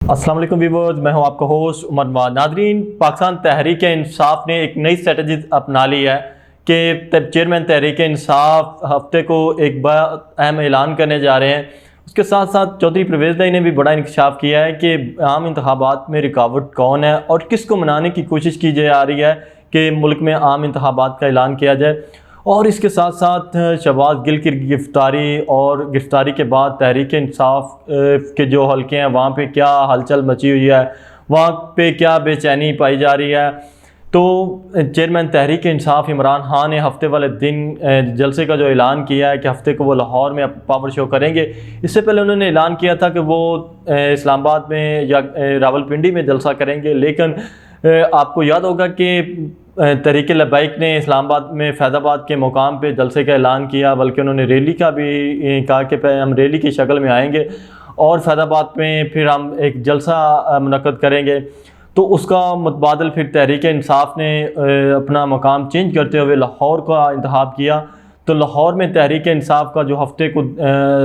अस्सलाम वालेकुम व्यूअर्स, मैं हूं आपका होस्ट उमर नवाज। नादरीन, पाकिस्तान तहरीक इंसाफ ने एक नई स्ट्रेटजी अपना ली है कि चेयरमैन तहरीक इंसाफ हफ्ते को एक बड़ा अहम ऐलान करने जा रहे हैं। उसके साथ साथ चौधरी परवेज़ इलाही ने भी बड़ा इंकशाफ किया है कि आम इंतखाबात में रुकावट कौन है और किसको मनाने की कोशिश की जा रही है कि मुल्क में आम इंतखाबात का ऐलान किया जाए। और इसके साथ साथ शहबाज गिल की गिरफ़्तारी और गिरफ़्तारी के बाद तहरीक इंसाफ के जो हल्के हैं वहाँ पे क्या हलचल मची हुई है, वहाँ पे क्या बेचैनी पाई जा रही है। तो चेयरमैन तहरीक इंसाफ इमरान खान ने हफ्ते वाले दिन जलसे का जो ऐलान किया है कि हफ्ते को वो लाहौर में पावर शो करेंगे। इससे पहले उन्होंने ऐलान किया था कि वो इस्लामाबाद में या रावलपिंडी में जलसा करेंगे, लेकिन आपको याद होगा कि तहरीक लब्बैक ने इस्लामाबाद में फैज़ाबाद के मुकाम पे जलसे का ऐलान किया, बल्कि उन्होंने रैली का भी कहा कि हम रैली की शक्ल में आएंगे और फैज़ाबाद में फिर हम एक जलसा मुनक़्क़द करेंगे। तो उसका मुतबादल फिर तहरीक इंसाफ ने अपना मकाम चेंज करते हुए लाहौर का इंतखाब किया। तो लाहौर में तहरीक इंसाफ का जो हफ्ते को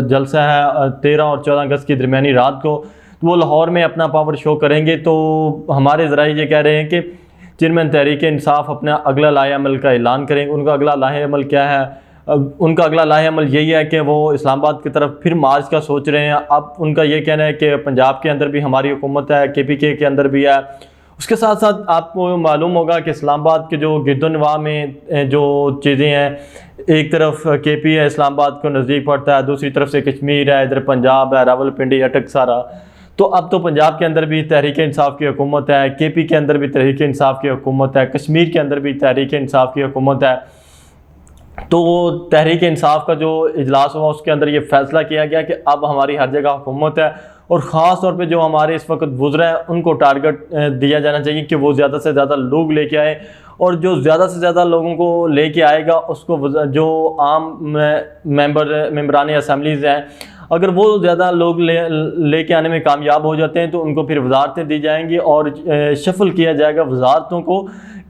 जलसा है 13 और 14 अगस्त की दरमियानी रात को, तो वो लाहौर में अपना पावर शो करेंगे। तो हमारे ज़राए ये कह रहे हैं कि चेयरमैन तहरीक इंसाफ अपना अगला लाहे-अमल का ऐलान करेंगे। उनका अगला लाहे-अमल क्या है? उनका अगला लाहे-अमल यही है कि वो इस्लामाबाद की तरफ फिर मार्च का सोच रहे हैं। अब उनका ये कहना है कि पंजाब के अंदर भी हमारी हुकूमत है, KPK के अंदर भी है। उसके साथ साथ आपको मालूम होगा कि इस्लामाबाद के जो गिरदोनवाह में जो चीज़ें हैं, एक तरफ KP है, इस्लामाबाद को नज़दीक पड़ता है, दूसरी तरफ से कश्मीर है, इधर पंजाब है, रावलपिंडी, अटक सारा। तो अब तो पंजाब के अंदर भी तहरीक इंसाफ की हुकूमत है, KP के अंदर भी तहरीक इंसाफ की हुकूमत है, कश्मीर के अंदर भी तहरीक इंसाफ की हुकूमत है। तो तहरीक इंसाफ का जो इजलास हुआ उसके अंदर ये फैसला किया गया कि अब हमारी हर जगह हुकूमत है और ख़ास तौर पे जो हमारे इस वक्त गुजरा है उनको टारगेट दिया जाना चाहिए कि वो ज़्यादा से ज़्यादा लोग लेके आए, और जो ज़्यादा से ज़्यादा लोगों को लेके आएगा उसको जो आम मेंबरान असम्बलीज़ हैं, अगर वो ज़्यादा लोग लेके आने में कामयाब हो जाते हैं तो उनको फिर वजारतें दी जाएंगी और शफल किया जाएगा वजारतों को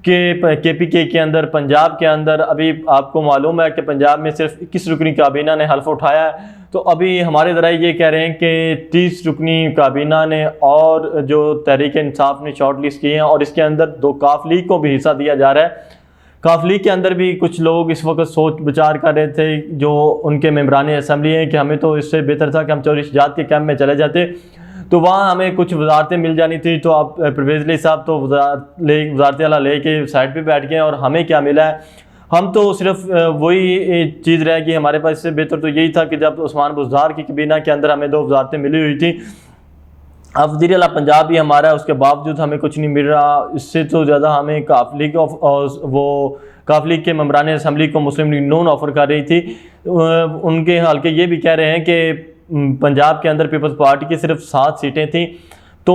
कि KPK के अंदर, पंजाब के अंदर। अभी आपको मालूम है कि पंजाब में सिर्फ 21 रुकनी काबीना ने हल्फ उठाया है। तो अभी हमारे ज़राए ये कह रहे हैं कि 30 रुकनी काबीना ने और जो तहरीक इंसाफ ने शॉर्ट लिस्ट किए हैं, और इसके अंदर 2 काफ लीग को भी हिस्सा दिया जा रहा है। काफ लीग के अंदर भी कुछ लोग इस वक्त सोच विचार कर रहे थे, जो उनके मेंबरान असम्बली हैं, कि हमें तो इससे बेहतर था कि हम चौधरी शहजाद के कैंप में चले जाते, तो वहाँ हमें कुछ वजारतें मिल जानी थी। तो आप परवेज़ इलाही साहब तो वजारत वाला ले के साइड पे बैठ गए और हमें क्या मिला है? हम तो सिर्फ वही चीज़ रह गई हमारे पास। इससे बेहतर तो यही था कि जब उस्मान बुज़दार की काबीना के अंदर हमें 2 वजारतें मिली हुई थी, अब वज़ीर आला पंजाब भी हमारा है, उसके बावजूद हमें कुछ नहीं मिल रहा। इससे तो ज़्यादा हमें काफ लीग काफ लीग के मेंबरान असम्बली को मुस्लिम लीग नून ऑफ़र कर रही थी। उनके हल्के ये भी कह रहे हैं कि पंजाब के अंदर पीपल्स पार्टी की सिर्फ 7 सीटें थी, तो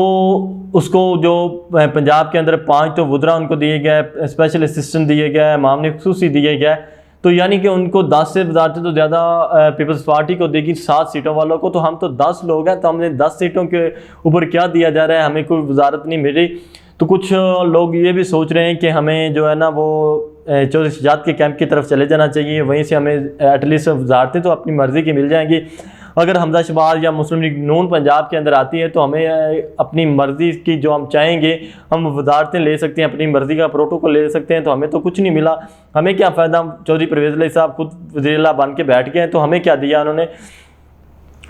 उसको जो पंजाब के अंदर 5 तो वुज़रा उनको दिए गए, स्पेशल असिस्टेंट दिए गए, मामले खुसूसी दिए गए। तो यानी कि उनको 10 से वजारतें तो ज़्यादा पीपल्स पार्टी को देगी 7 सीटों वालों को। तो हम तो 10 लोग हैं, तो हमने 10 सीटों के ऊपर क्या दिया जा रहा है? हमें कोई वजारत नहीं मिल रही। तो कुछ लोग ये भी सोच रहे हैं कि हमें जो है ना वो चौधरी शहजाद के कैंप की तरफ चले जाना चाहिए, वहीं से हमें एटलीस्ट वजारतें तो अपनी मर्ज़ी की मिल जाएंगी। अगर हमजा शहबाज या मुस्लिम लीग नून पंजाब के अंदर आती है तो हमें अपनी मर्ज़ी की जो हम चाहेंगे हम वजारतें ले सकते हैं, अपनी मर्ज़ी का प्रोटोकॉल ले सकते हैं। तो हमें तो कुछ नहीं मिला, हमें क्या फ़ायदा? चौधरी परवेज़ इलाही साहब खुद वज़ीर आला बन के बैठ गए हैं, तो हमें क्या दिया उन्होंने?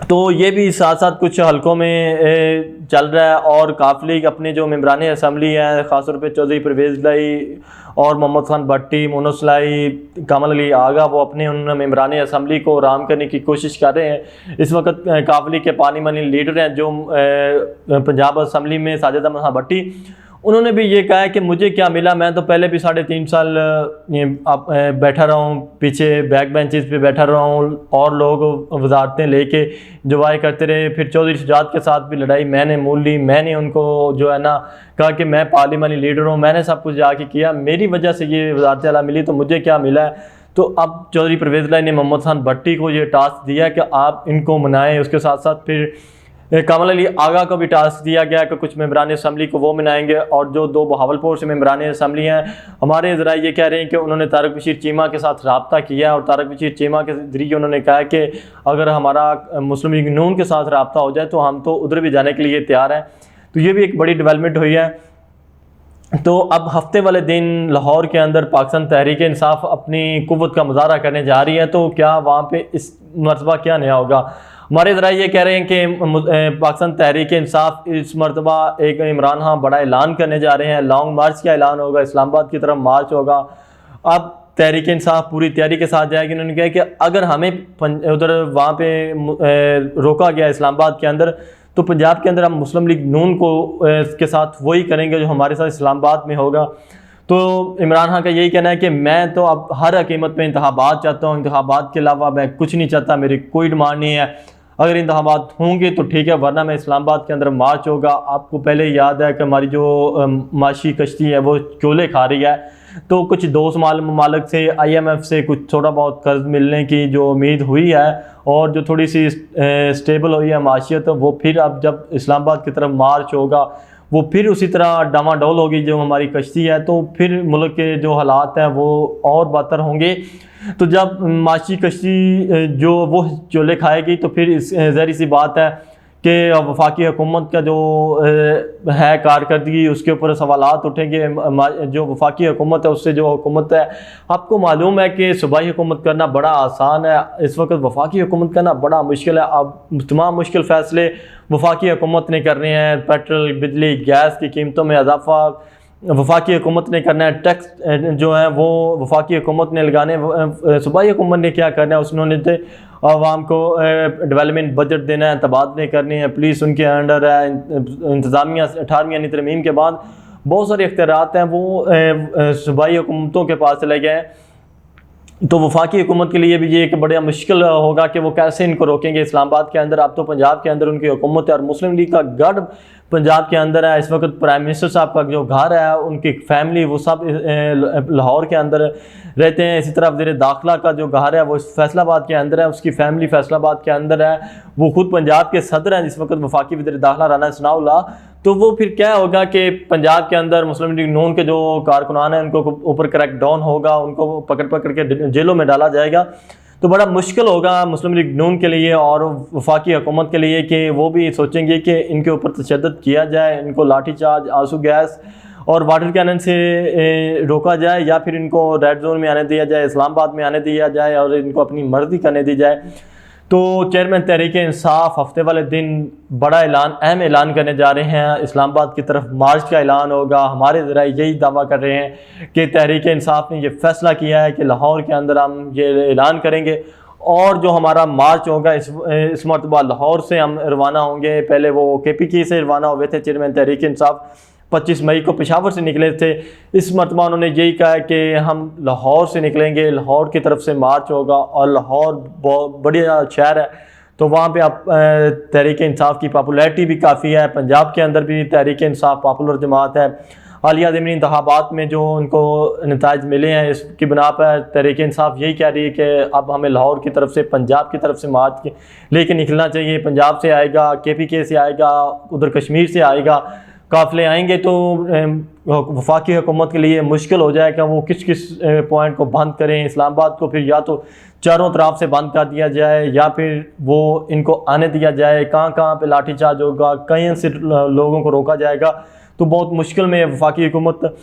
तो ये भी साथ साथ कुछ हलकों में चल रहा है। और काफ लीग अपने जो मेंबरान असम्बली हैं, ख़ासतौर पे चौधरी परवेज़ इलाही और मोहम्मद खान भट्टी, मोनस इलाही, कमल अली आगा, वो अपने उन मेंबरान असम्बली को राम करने की कोशिश कर रहे हैं। इस वक्त काफ लीग के पार्लियामानी लीडर हैं जो पंजाब असम्बली में साजिद अहमद खान भट्टी, उन्होंने भी ये कहा है कि मुझे क्या मिला, मैं तो पहले भी 3.5 साल बैठा रहा हूँ, पीछे बैक बेंचेस पे बैठा रहा हूँ और लोग वजारतें लेके जवाए करते रहे। फिर चौधरी शहजाद के साथ भी लड़ाई मैंने मोल ली, मैंने उनको जो है ना कहा कि मैं पार्लियामानी लीडर हूँ, मैंने सब कुछ जाके किया, मेरी वजह से ये वजारत आला मिली, तो मुझे क्या मिला है? तो अब चौधरी परवेज़ इलाही ने मोहम्मद खान भट्टी को ये टास्क दिया कि आप इनको मनाएं। उसके साथ साथ फिर कमल अली आगा को भी टास्क दिया गया कि कुछ मेंबरान असम्बली को वो मनाएंगे। और जो 2 बहावलपुर से मेंबरान असम्बली हैं, हमारे ज़रा ये कह रहे हैं कि उन्होंने तारिक बशीर चीमा के साथ रब्ता किया और तारिक बशीर चीमा के ज़रिए उन्होंने कहा कि अगर हमारा मुस्लिम लीग नून के साथ रब्ता हो जाए तो हम तो उधर भी जाने के लिए तैयार हैं। तो ये भी एक बड़ी डेवलपमेंट हुई है। तो अब हफ्ते वाले दिन लाहौर के अंदर पाकिस्तान तहरीक इंसाफ अपनी कुव्वत का मुजाहरा करने जा रही है, तो क्या वहाँ पे इस मरतबा क्या नया होगा? हमारे ज़रा ये कह रहे हैं कि पाकिस्तान तहरीक इंसाफ इस मरतबा एक इमरान खान बड़ा ऐलान करने जा रहे हैं, लॉन्ग मार्च का ऐलान होगा, इस्लामाबाद की तरफ मार्च होगा। अब तहरीक इंसाफ पूरी तैयारी के साथ जाएगी। उन्होंने कहा कि अगर हमें उधर वहाँ पे रोका गया इस्लामाबाद के अंदर, तो पंजाब के अंदर हम मुस्लिम लीग नून को के साथ वही करेंगे जो हमारे साथ इस्लामाबाद में होगा। तो इमरान खान का यही कहना है कि मैं तो अब हर कीमत पे इंतखाबात चाहता हूँ, इंतखाबात के अलावा मैं कुछ नहीं चाहता, मेरी कोई डिमांड नहीं है। अगर इंतखाबात होंगे तो ठीक है, वरना मैं इस्लामाबाद के अंदर मार्च होगा। आपको पहले याद है कि हमारी जो माशी कश्ती है वो चोले खा रही है, तो कुछ दोस्त ममालिक से IMF से कुछ थोड़ा बहुत कर्ज मिलने की जो उम्मीद हुई है और जो थोड़ी सी स्टेबल हुई है माशियत, वो फिर अब जब इस्लामाबाद की तरफ मार्च होगा वो फिर उसी तरह डामाडोल होगी जो हमारी कश्ती है, तो फिर मुल्क के जो हालात हैं वो और बदतर होंगे। तो जब माशी कश्ती जो वो चोले खाएगी तो फिर ज़ाहिर सी बात है कि वफाकी हुकूमत का जो है कारकर्दगी उसके ऊपर सवालात उठेंगे। जो वफाकी हुकूमत है उससे जो हुकूमत है, आपको मालूम है कि सूबाई हुकूमत करना बड़ा आसान है, इस वक्त वफाकी हुकूमत करना बड़ा मुश्किल है। अब तमाम मुश्किल फ़ैसले वफाकी हुकूमत ने करने हैं। पेट्रोल, बिजली, गैस की कीमतों में इजाफा वफाकी हुकूमत ने करना है। टैक्स जो है वो वफाकी हुकूमत ने लगाने, सूबाई हुकूमत ने क्या करना है, उसने आवाम को डेवलपमेंट बजट देना है, तबादले करने हैं, पुलिस उनके अंडर है, इंतज़ामिया 18वीं यानी तरमीम के बाद बहुत सारे इख्तियारात हैं वो सूबाई हुकूमतों के पास चले गए हैं। तो वफाकी हुकूमत के लिए भी ये एक बड़ा मुश्किल होगा कि वो कैसे इनको रोकेंगे इस्लामाबाद के अंदर। अब तो पंजाब के अंदर उनकी हुकूमत है और मुस्लिम लीग का गढ़ पंजाब के अंदर है। इस वक्त प्राइम मिनिस्टर साहब का जो घर है, उनकी फैमिली, वो सब लाहौर के अंदर रहते हैं। इसी तरह वज़ीर दाखिला का जो घर है वो फैसलाबाद के अंदर है, उसकी फैमिली फैसलाबाद के अंदर है। वो खुद पंजाब के सदर हैं जिस वक्त वफाकी वज़ीर दाखिला राना सनाउल्लाह। तो वो फिर क्या होगा कि पंजाब के अंदर मुस्लिम लीग नून के जो कारकुनान हैं उनको ऊपर क्रैकडाउन होगा, उनको पकड़ पकड़ के जेलों में डाला जाएगा। तो बड़ा मुश्किल होगा मुस्लिम लीग नून के लिए और वफाकी हुकूमत के लिए कि वो भी सोचेंगे कि इनके ऊपर तशद्दुद किया जाए, इनको लाठीचार्ज, आंसू गैस और वाटर कैनन से रोका जाए, या फिर इनको रेड जोन में आने दिया जाए, इस्लामाबाद में आने दिया जाए और इनको अपनी मर्जी करने दी जाए। तो चेयरमैन तहरीक इंसाफ हफ्ते वाले दिन बड़ा ऐलान, अहम ऐलान करने जा रहे हैं। इस्लामाबाद की तरफ मार्च का ऐलान होगा। हमारे ज़रा यही दावा कर रहे हैं कि तहरीक इंसाफ ने यह फ़ैसला किया है कि लाहौर के अंदर हम ये ऐलान करेंगे और जो हमारा मार्च होगा इस मरतबा लाहौर से हम रवाना होंगे। पहले वो KPK से रवाना हुए थे चेयरमैन तहरीक इंसाफ, 25 मई को पेशावर से निकले थे। इस मरतबा उन्होंने यही कहा है कि हम लाहौर से निकलेंगे, लाहौर की तरफ से मार्च होगा और लाहौर बहुत बढ़िया शहर है, तो वहाँ पे आप तहरीक इंसाफ की पॉपुलैरिटी भी काफ़ी है। पंजाब के अंदर भी तहरीक इंसाफ पॉपुलर जमात है। हालिया ज़मीनी इंतखाबात में जो उनको नताइज मिले हैं इसकी बिना पर तहरीक इंसाफ यही कह रही है कि अब हमें लाहौर की तरफ से, पंजाब की तरफ से मार्च लेके निकलना चाहिए। पंजाब से आएगा, KPK से आएगा, उधर कश्मीर से आएगा, काफ़िले आएंगे तो वफाकी हुकूमत के लिए मुश्किल हो जाएगा वो किस किस पॉइंट को बंद करें। इस्लामाबाद को फिर या तो चारों तरफ से बंद कर दिया जाए या फिर वो इनको आने दिया जाए। कहाँ कहाँ पे लाठीचार्ज होगा, कहीं से लोगों को रोका जाएगा, तो बहुत मुश्किल में वफाकी हुकूमत।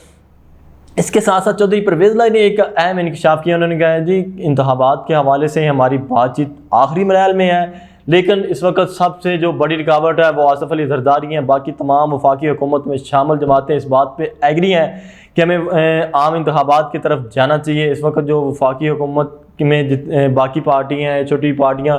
इसके साथ साथ चौधरी परवेज़ लाई ने एक अहम इंकशाफ किया। उन्होंने कहा जी इंतखाबात के हवाले से हमारी बातचीत आखिरी मरहल में है, लेकिन इस वक्त सबसे जो बड़ी रुकावट है वो आसफ़ अली ज़रदारी हैं। बाकी तमाम वफाकी हुकूमत में शामिल जमातें इस बात पे एग्री हैं कि हमें आम इंतखाबात की तरफ जाना चाहिए। इस वक्त जो वफाकी हुकूमत में बाकी पार्टियाँ हैं, छोटी पार्टियाँ,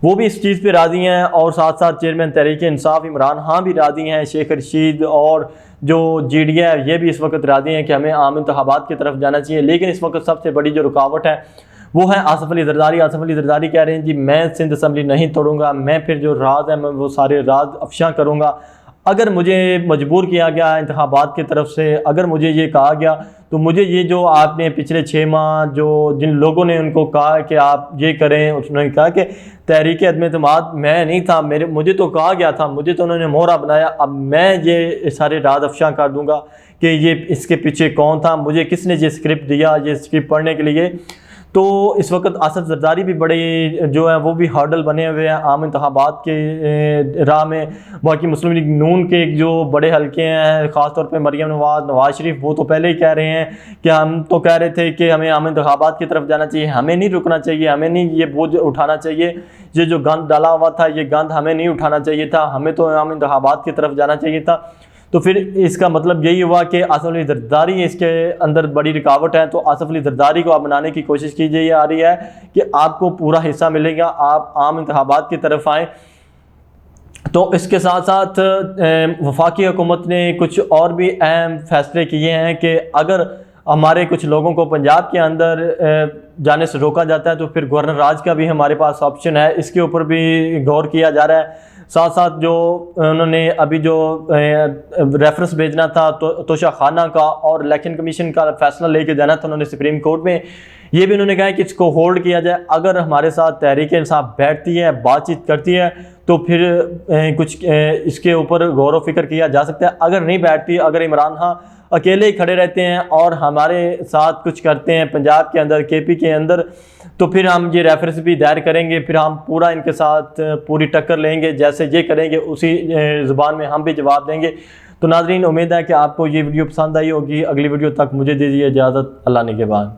वो भी इस चीज़ पे राज़ी हैं और साथ साथ चेयरमैन तहरीक इंसाफ इमरान खान भी राज़ी हैं। शेख रशीद और जो GDA है ये भी इस वक्त राज़ी हैं कि हमें आम इंतखाबात की तरफ जाना चाहिए। लेकिन इस वक्त सबसे बड़ी जो रुकावट है वो है आसफ़ अली ज़रदारी। आसफ़ अली ज़रदारी कह रहे हैं जी मैं सिंध असम्बली नहीं तोड़ूंगा, मैं फिर जो राज है मैं वो सारे राज अफशा करूँगा। अगर मुझे मजबूर किया गया इंतखाबात की तरफ से, अगर मुझे ये कहा गया तो मुझे ये जो आपने पिछले 6 माह जो जिन लोगों ने उनको कहा कि आप ये करें, उन्होंने कहा कि तहरीक अदम एतमाद मैं नहीं था, मुझे तो कहा गया था, मुझे तो उन्होंने मोहरा बनाया, अब मैं ये सारे राज अफशा कर दूँगा कि ये इसके पीछे कौन था, मुझे किसने ये स्क्रिप्ट दिया, ये स्क्रिप्ट पढ़ने के लिए। तो इस वक्त आसफ जरदारी भी बड़े जो है वो भी हर्डल बने हुए हैं आम इंतखाबात के राह में। बाकी मुस्लिम लीग नून के जो बड़े हल्के हैं, ख़ासतौर पे मरीम नवाज़, नवाज़ शरीफ, वो तो पहले ही कह रहे हैं कि हम तो कह रहे थे कि हमें आम इंतखाबात की तरफ जाना चाहिए, हमें नहीं रुकना चाहिए, हमें नहीं ये बोझ उठाना चाहिए, ये जो गंद डाला हुआ था ये गंद हमें नहीं उठाना चाहिए था, हमें तो आम इंतखाबात की तरफ जाना चाहिए था। तो फिर इसका मतलब यही हुआ कि आसफ अली जरदारी इसके अंदर बड़ी रुकावट है। तो आसफ अली जरदारी को आप बनाने की कोशिश की जा रही है कि आपको पूरा हिस्सा मिलेगा, आप आम इंतखाबात की तरफ आएँ। तो इसके साथ साथ वफाकी हुकूमत ने कुछ और भी अहम फैसले किए हैं कि अगर हमारे कुछ लोगों को पंजाब के अंदर जाने से रोका जाता है तो फिर गवर्नर राज का भी हमारे पास ऑप्शन है, इसके ऊपर भी गौर किया जा रहा है। साथ साथ जो उन्होंने अभी जो रेफरेंस भेजना था तो तोशा खाना का और इलेक्शन कमीशन का फैसला लेके जाना था उन्होंने सुप्रीम कोर्ट में, ये भी उन्होंने कहा है कि इसको होल्ड किया जाए। अगर हमारे साथ तहरीक इंसाफ बैठती है, बातचीत करती है, तो फिर कुछ इसके ऊपर गौर व फिक्र किया जा सकता है। अगर नहीं बैठती, अगर इमरान खान अकेले ही खड़े रहते हैं और हमारे साथ कुछ करते हैं पंजाब के अंदर, केपी के अंदर, तो फिर हम ये रेफरेंस भी दायर करेंगे, फिर हम पूरा इनके साथ पूरी टक्कर लेंगे, जैसे ये करेंगे उसी ज़ुबान में हम भी जवाब देंगे। तो नाज़रीन, उम्मीद है कि आपको ये वीडियो पसंद आई होगी। अगली वीडियो तक मुझे दीजिए इजाज़त, अल्लाह ने के बाद।